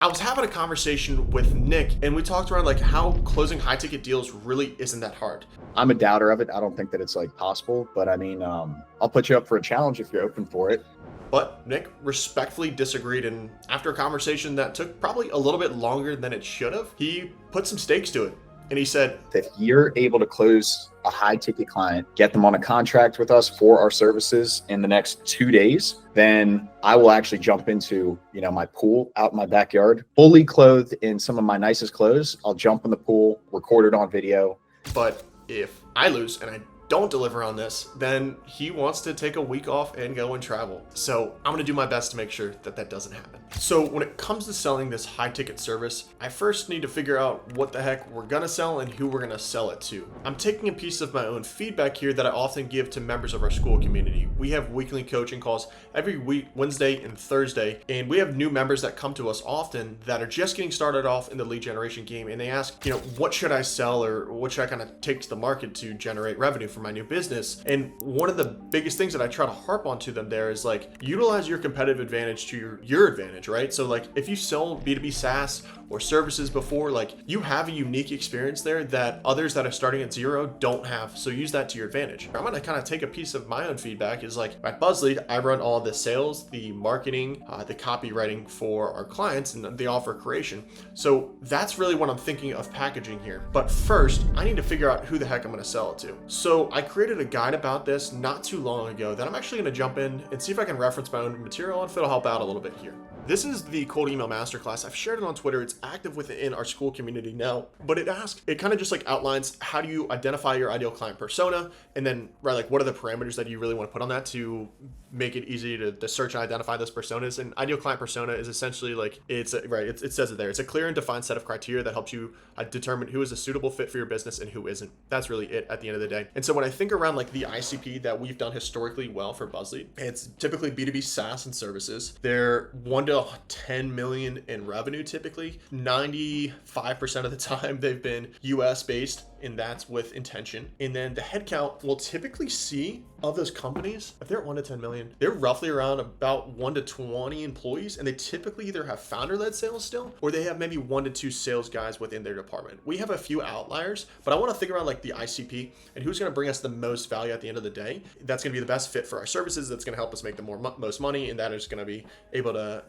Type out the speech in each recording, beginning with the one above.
I was having a conversation with Nick and we talked around like how closing high ticket deals really isn't that hard. I'm a doubter of it. I don't think that it's like possible, but I mean, I'll put you up for a challenge if you're open for it. But Nick respectfully disagreed, and after a conversation that took probably a little bit longer than it should have, he put some stakes to it. And he said, If you're able to close a high ticket client, get them on a contract with us for our services in the next 2 days, then I will actually jump into, my pool out in my backyard, fully clothed in some of my nicest clothes. I'll jump in the pool, record it on video. but if I lose and I don't deliver on this, then he wants to take a week off and go and travel. So I'm gonna do my best to make sure that that doesn't happen. So when it comes to selling this high ticket service, I first need to figure out what the heck we're gonna sell and who we're gonna sell it to. I'm taking a piece of my own feedback here that I often give to members of our school community. We have weekly coaching calls every week, Wednesday and Thursday, and we have new members that come to us often that are just getting started off in the lead generation game, and they ask, what should I sell or what should I kind of take to the market to generate revenue for my new business? And one of the biggest things that I try to harp onto them there is like, utilize your competitive advantage to your advantage, right? So like if you sell B2B SaaS or services before, like you have a unique experience there that others that are starting at zero don't have. So use that to your advantage. I'm gonna kind of take a piece of my own feedback is like at BuzzLead, I run all the sales, the marketing, the copywriting for our clients and the offer creation. So that's really what I'm thinking of packaging here. But first, I need to figure out who the heck I'm gonna sell it to. So I created a guide about this not too long ago that I'm actually gonna jump in and see if I can reference my own material and if it'll help out a little bit here. This is the cold email masterclass. I've shared it on Twitter. It's active within our school community now, but it kind of just like outlines how do you identify your ideal client persona, and then like what are the parameters that you really want to put on that to make it easy to search and identify those personas. And ideal client persona is essentially like it says it there. It's a clear and defined set of criteria that helps you determine who is a suitable fit for your business and who isn't. That's really it at the end of the day. And so when I think around like the ICP that we've done historically well for BuzzLead, it's typically B2B SaaS and services. They're 1 to 10 million in revenue typically. 95% of the time they've been US based, and that's with intention. And then the headcount we'll typically see of those companies, if they're at 1 to 10 million, they're roughly around about 1 to 20 employees, and they typically either have founder-led sales still, or they have maybe 1 to 2 sales guys within their department. We have a few outliers, but I want to think around like the ICP and who's going to bring us the most value at the end of the day. That's going to be the best fit for our services. That's going to help us make the most money, and that is going to be able to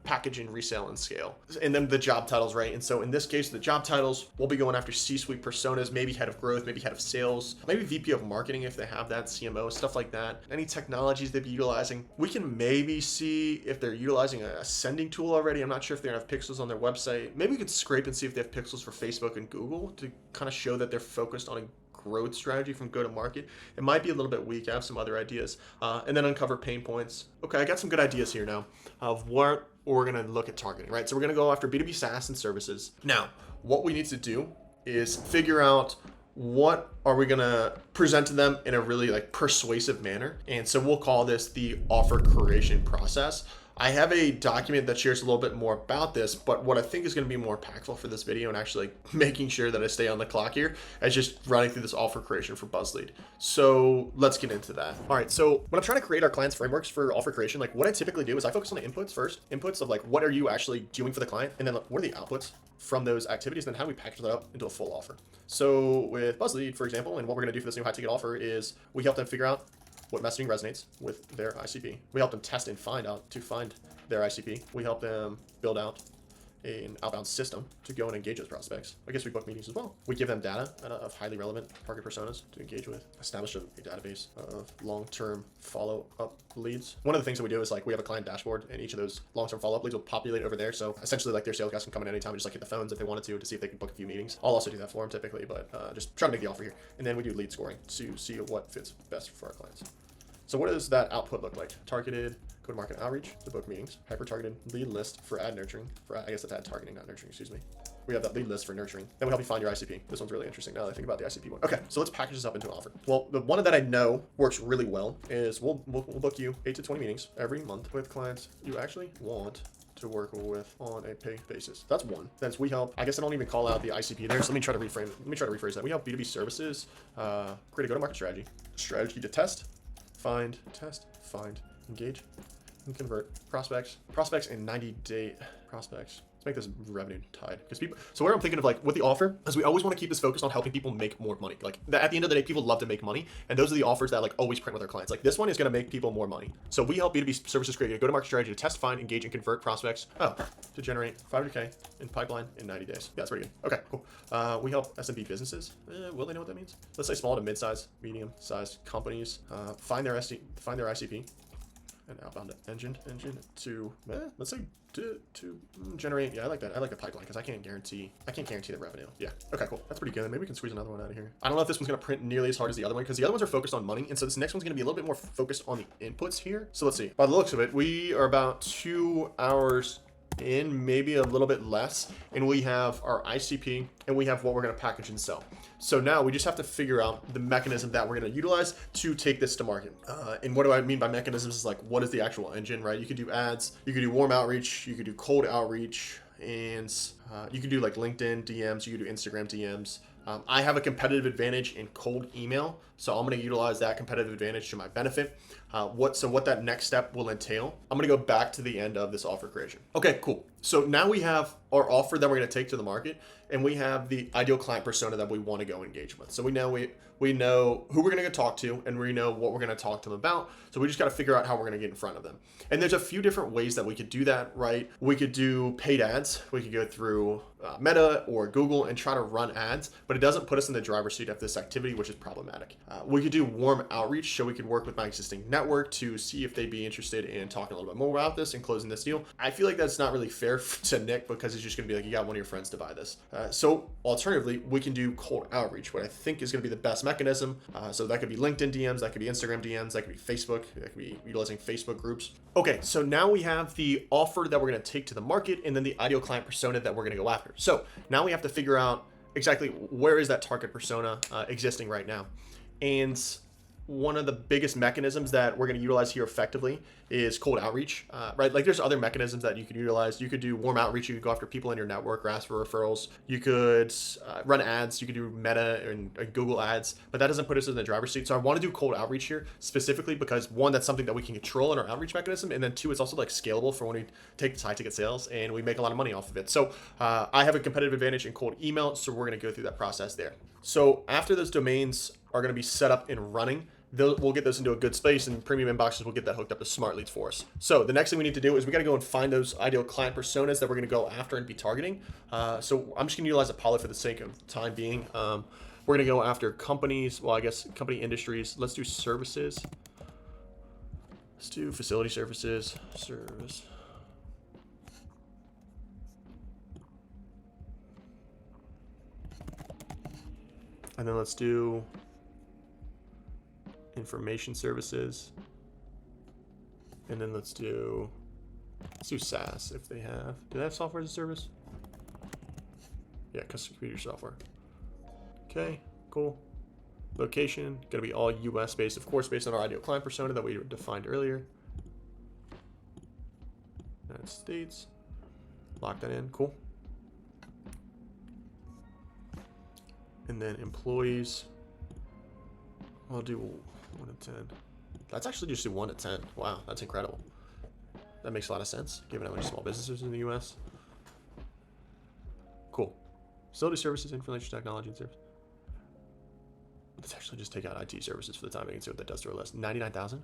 package and resell and scale. And then the job titles, right? And so in this case, the job titles, we'll be going after C-suite personas, maybe head of growth, maybe head of sales, maybe VP of marketing if they have that, CMO, stuff like that. Any technologies they'd be utilizing. We can maybe see if they're utilizing a sending tool already. I'm not sure if they have pixels on their website. Maybe we could scrape and see if they have pixels for Facebook and Google to kind of show that they're focused on a growth strategy from go to market. It might be a little bit weak. I have some other ideas. And then uncover pain points. Okay, I got some good ideas here now of what we're going to look at targeting, right? So we're going to go after B2B SaaS and services. Now, what we need to do is figure out what are we going to present to them in a really like persuasive manner. And so we'll call this the offer creation process. I have a document that shares a little bit more about this, but what I think is going to be more impactful for this video and actually like making sure that I stay on the clock here is just running through this offer creation for BuzzLead. So let's get into that. All right. So when I'm trying to create our clients' frameworks for offer creation, like what I typically do is I focus on the inputs first, inputs of like, what are you actually doing for the client? And then like, what are the outputs from those activities? And then how do we package that up into a full offer? So with BuzzLead, for example, and what we're going to do for this new high ticket offer is we help them figure out what messaging resonates with their ICP. We help them test and find their ICP. We help them build out an outbound system to go and engage those prospects. I guess we book meetings as well. We give them data of highly relevant target personas to engage with, establish a database of long-term follow-up leads. One of the things that we do is like we have a client dashboard, and each of those long-term follow-up leads will populate over there. So essentially like their sales guys can come in anytime and just like hit the phones if they wanted to see if they can book a few meetings. I'll also do that for them typically, but just try to make the offer here. And then we do lead scoring to see what fits best for our clients. So what does that output look like? Targeted go-to-market outreach to book meetings, hyper-targeted lead list for ad nurturing, I guess that's ad targeting, not nurturing, excuse me. We have that lead list for nurturing. Then we help you find your ICP. This one's really interesting now that I think about the ICP one. Okay, so let's package this up into an offer. Well, the one that I know works really well is we'll book you 8 to 20 meetings every month with clients you actually want to work with on a pay basis. That's one. That's we help. I guess I don't even call out the ICP there. So let me try to rephrase that. We help B2B services create a go-to-market strategy to test, find, engage, and convert prospects in 90-day prospects. Let's make this revenue tied because people. So where I'm thinking of like with the offer is we always want to keep this focused on helping people make more money. Like at the end of the day, people love to make money, and those are the offers that like always print with our clients. Like this one is going to make people more money. So we help B2B services create a go-to-market strategy to test, find, engage, and convert prospects. To generate 500K in pipeline in 90 days. Yeah, that's pretty good. Okay, cool. We help SMB businesses. Will they know what that means? Let's say small to mid-size, medium-sized companies find their ICP. And outbound engine to let's say to generate. Yeah, I like that. I like the pipeline because I can't guarantee the revenue. Yeah. Okay, cool. That's pretty good. Maybe we can squeeze another one out of here. I don't know if this one's gonna print nearly as hard as the other one because the other ones are focused on money, and so this next one's gonna be a little bit more focused on the inputs here. So let's see. By the looks of it, we are about 2 hours in, maybe a little bit less, and we have our ICP and we have what we're going to package and sell. So now we just have to figure out the mechanism that we're going to utilize to take this to market. And what do I mean by mechanisms is like, what is the actual engine, right? You could do ads, you could do warm outreach, you could do cold outreach, and you could do like LinkedIn DMs, you could do Instagram DMs. I have a competitive advantage in cold email, so I'm going to utilize that competitive advantage to my benefit. What that next step will entail, I'm going to go back to the end of this offer creation. Okay, cool. So now we have our offer that we're going to take to the market, and we have the ideal client persona that we want to go engage with. So we know who we're going to go talk to, and we know what we're going to talk to them about. So we just got to figure out how we're going to get in front of them. And there's a few different ways that we could do that, right? We could do paid ads. We could go through Meta or Google and try to run ads, but it doesn't put us in the driver's seat of this activity, which is problematic. We could do warm outreach, so we could work with my existing network to see if they'd be interested in talking a little bit more about this and closing this deal. I feel like that's not really fair to Nick because it's just going to be like, you got one of your friends to buy this. So alternatively, we can do cold outreach, what I think is going to be the best mechanism. So that could be LinkedIn DMs, that could be Instagram DMs, that could be Facebook, that could be utilizing Facebook groups. Okay, so now we have the offer that we're going to take to the market and then the ideal client persona that we're going to go after. So now we have to figure out exactly where is that target persona existing right now. And one of the biggest mechanisms that we're going to utilize here effectively is cold outreach, right? Like there's other mechanisms that you could utilize. You could do warm outreach. You could go after people in your network or ask for referrals. You could run ads. You could do Meta and Google ads, but that doesn't put us in the driver's seat. So I want to do cold outreach here specifically because one, that's something that we can control in our outreach mechanism. And then two, it's also like scalable for when we take this high ticket sales and we make a lot of money off of it. So I have a competitive advantage in cold email. So we're going to go through that process there. So after those domains are going to be set up and running, we'll get those into a good space, and premium inboxes will get that hooked up to smart leads for us. So the next thing we need to do is we got to go and find those ideal client personas that we're going to go after and be targeting. So I'm just going to utilize Apollo for the sake of time being. We're going to go after companies, well, I guess company industries. Let's do services. Let's do facility services, service. And then let's do information services, and then let's do SaaS if they have. Do they have software as a service? Yeah, custom computer software. Okay, cool. Location gonna be all US based, of course, based on our ideal client persona that we defined earlier. United States. Lock that in. Cool. And then employees. I'll do 1 to 10. Let's actually just do 1 to 10. Wow, that's incredible. That makes a lot of sense, given how many small businesses in the US. Cool. Facility services, information technology, and service. Let's actually just take out IT services for the time being and see what that does to our list. 99,000.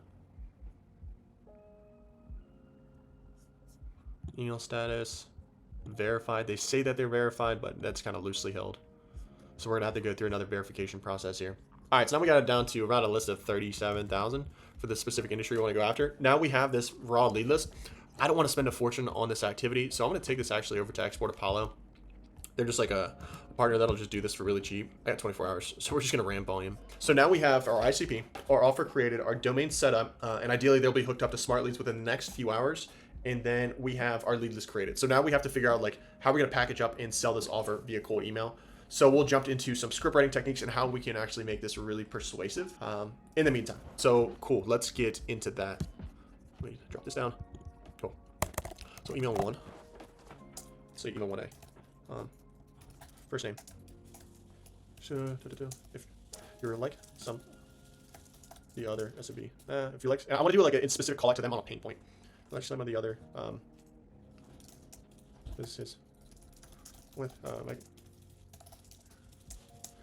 Email status, verified. They say that they're verified, but that's kind of loosely held. So we're gonna have to go through another verification process here. All right, so now we got it down to around a list of 37,000 for the specific industry we want to go after. Now we have this raw lead list. I don't want to spend a fortune on this activity, so I'm going to take this actually over to Export Apollo. They're just like a partner that'll just do this for really cheap. I got 24 hours, so we're just going to ramp volume. So now we have our ICP, our offer created, our domain set up, and ideally they'll be hooked up to smart leads within the next few hours. And then we have our lead list created. So now we have to figure out like how we're going to package up and sell this offer via cold email. So we'll jump into some script writing techniques and how we can actually make this really persuasive in the meantime. So cool, let's get into that. Let me drop this down. Cool. So email 1. So email 1A. First name. So, if you're like the other SMB. If you like, I want to do like a specific call out to them on a pain point. Like some of the other businesses with like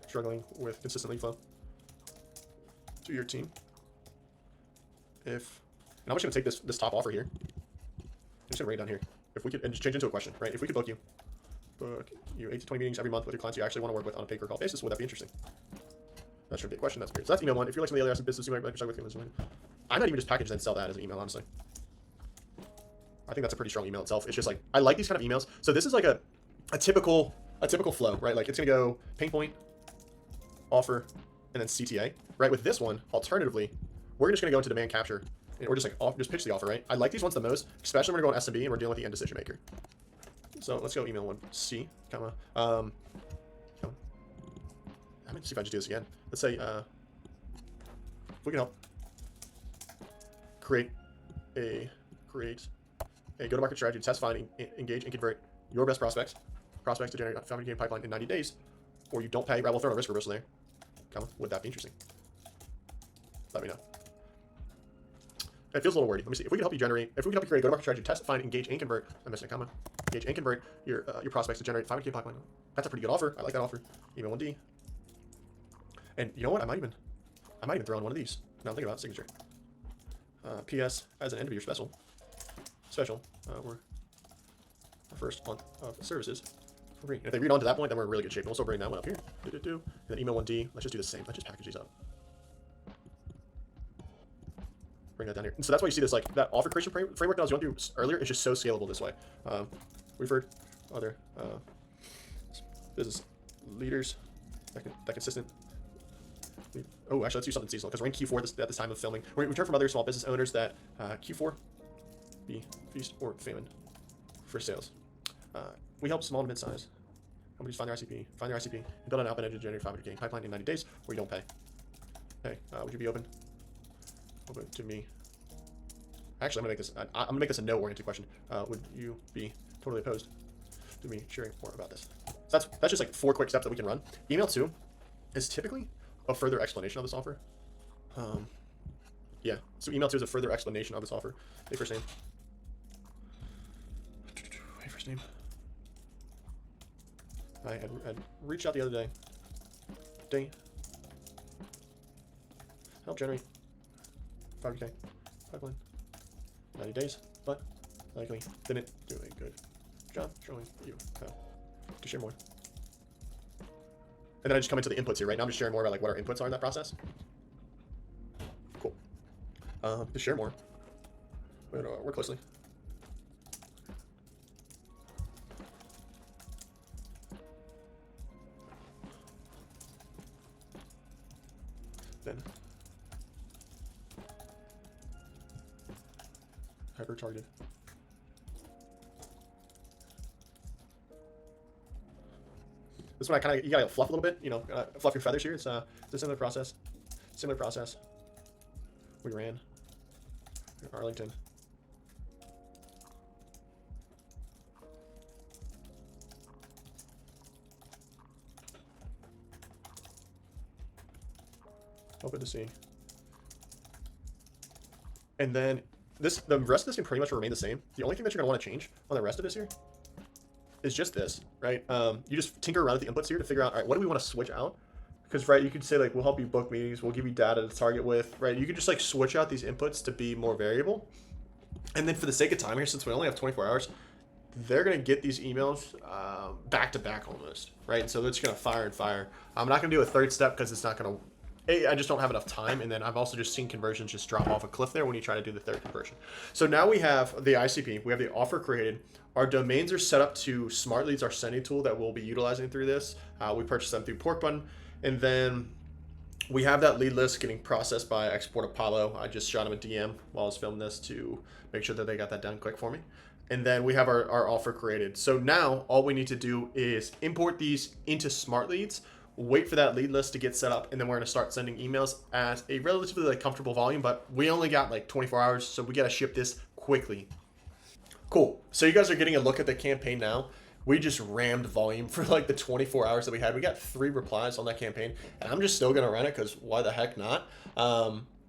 struggling with consistent lead flow to your team. And I'm just gonna take this top offer here. I'm just gonna write it down here. If we could, and just change it into a question, right? If we could book you 8 to 20 meetings every month with your clients you actually want to work with on a pay-per-call basis, would that be interesting? That should be a question. That's great. So that's email one. If you're like some of the other areas of business, you might struggle with emails. I might even just package and sell that as an email, honestly. I think that's a pretty strong email itself. It's just like, I like these kind of emails. So this is like a typical flow, right? Like it's gonna go pain point, offer, and then CTA, right? With this one, alternatively, we're just gonna go into demand capture and we're just like just pitch the offer, right? I like these ones the most, especially when we're going SMB and we're dealing with the end decision maker. So let's go email one C, comma. I'm gonna see if I just do this again. Let's say if we can help create a go-to-market strategy to test, find, engage, and convert your best prospects to generate a 500K pipeline in 90 days, or you don't pay, right? We'll throw a risk reversal there. Comma, would that be interesting? Let me know. It feels a little wordy. Let me see. If we can help you create a go-to-market strategy, test, find, engage, and convert. I'm missing a comma. Engage and convert your prospects to generate 500K pipeline. That's a pretty good offer. I like that offer. Email 1D. And you know what? I might even throw in one of these. Now I'm thinking about signature. PS as an end of your special. We're our first month of services for free. And if they read on to that point, then we're in really good shape. And we'll still bring that one up here. And then email 1D. Let's just do the same. Let's just package these up. Bring that down here. And so that's why you see this, like, that offer creation framework that I was going through earlier is just so scalable this way. We've heard other business leaders that consistent. Oh, actually, let's do something seasonal because we're in Q4 at this time of filming. We've heard from other small business owners that Q4 be feast or famine for sales. We help small to mid-size companies find their ICP, and build an outbound engine to generate 500K pipeline in 90 days, or you don't pay. Hey, would you be open to me? Actually, I'm gonna make this a no-oriented question. Would you be totally opposed to me sharing more about this? So that's just like 4 quick steps that we can run. Email 2 is typically a further explanation of this offer. Yeah, so email 2 is a further explanation of this offer. Hey, first name. Hey, first name. I had reached out the other day. Help generate 5K pipeline 90 days, but likely didn't do a good job showing you how to share more. And then I just come into the inputs here, right? Now I'm just sharing more about like what our inputs are in that process. Cool. To share more, work closely. Then hyper targeted. This one you gotta fluff a little bit, fluff your feathers here. It's a similar process. We ran in Arlington. Open to see. And then the rest of this can pretty much remain the same. The only thing that you're gonna want to change on the rest of this here is just this, right? You just tinker around with the inputs here to figure out, all right, what do we want to switch out? Because, right, you could say like, we'll help you book meetings, we'll give you data to target with, right? You could just like switch out these inputs to be more variable. And then for the sake of time here, since we only have 24 hours, they're gonna get these emails back to back almost, right? And so they're just gonna fire and fire. I'm not gonna do a third step because it's not gonna, I just don't have enough time. And then I've also just seen conversions just drop off a cliff there when you try to do the third conversion. So now we have the ICP, we have the offer created. Our domains are set up to Smart Leads, our sending tool that we'll be utilizing through this. We purchased them through Pork Button. And then we have that lead list getting processed by Export Apollo. I just shot him a DM while I was filming this to make sure that they got that done quick for me. And then we have our offer created. So now all we need to do is import these into Smart Leads, wait for that lead list to get set up, and then we're going to start sending emails at a relatively comfortable volume, but we only got like 24 hours, so we got to ship this quickly. Cool. So you guys are getting a look at the campaign now. We just rammed volume for like the 24 hours that we had. We got 3 replies on that campaign, and I'm just still going to run it because why the heck not?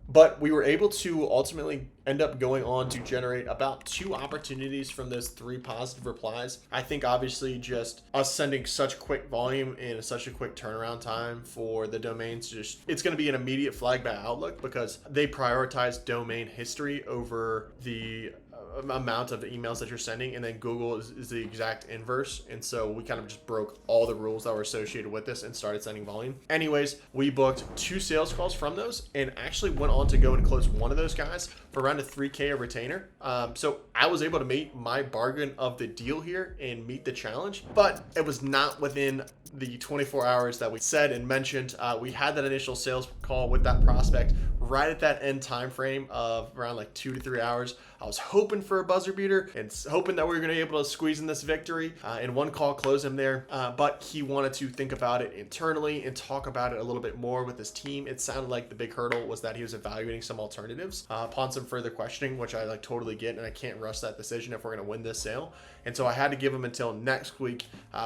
But we were able to ultimately end up going on to generate about 2 opportunities from those 3 positive replies. I think obviously just us sending such quick volume and such a quick turnaround time for the domains, just it's going to be an immediate flag by Outlook because they prioritize domain history over the amount of emails that you're sending, and then Google is the exact inverse. And so we kind of just broke all the rules that were associated with this and started sending volume. Anyways, we booked 2 sales calls from those and actually went on to go and close one of those guys for around a 3K a retainer. So I was able to meet my bargain of the deal here and meet the challenge, but it was not within the 24 hours that we said and mentioned. We had that initial sales call with that prospect right at that end time frame of around like 2 to 3 hours. I was hoping for a buzzer beater and hoping that we were going to be able to squeeze in this victory and one call close him there. But he wanted to think about it internally and talk about it a little bit more with his team. It sounded like the big hurdle was that he was evaluating some alternatives upon some further questioning, which I like totally get, and I can't rush that decision if we're going to win this sale. And so I had to give him until next week.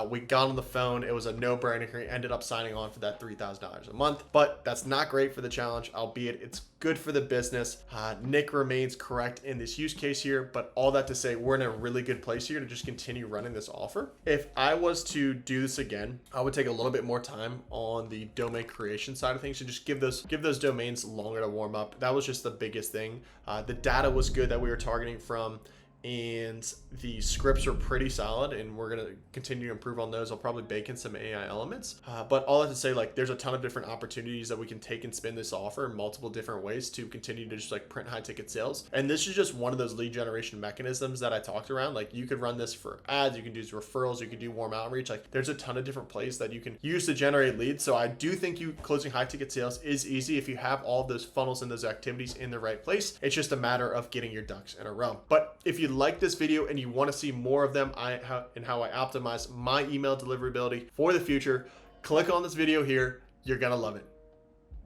We got on the phone. It was a no-brainer. He ended up signing on for that $3,000 a month, but that's not great for the challenge, albeit it's good for the business. Nick remains correct in this use case here, but all that to say, we're in a really good place here to just continue running this offer. If I was to do this again, I would take a little bit more time on the domain creation side of things and just give those domains longer to warm up. That was just the biggest thing. The data was good that we were targeting from, and the scripts are pretty solid, and we're going to continue to improve on those. I'll probably bake in some AI elements, but all that to say, like, there's a ton of different opportunities that we can take and spin this offer in multiple different ways to continue to just like print high ticket sales. And this is just one of those lead generation mechanisms that I talked around. Like, you could run this for ads, you can do referrals, you can do warm outreach. Like, there's a ton of different plays that you can use to generate leads. So I do think closing high ticket sales is easy if you have all of those funnels and those activities in the right place. It's just a matter of getting your ducks in a row. But if you like this video and you want to see more of them and how I optimize my email deliverability for the future, click on this video here. You're gonna love it.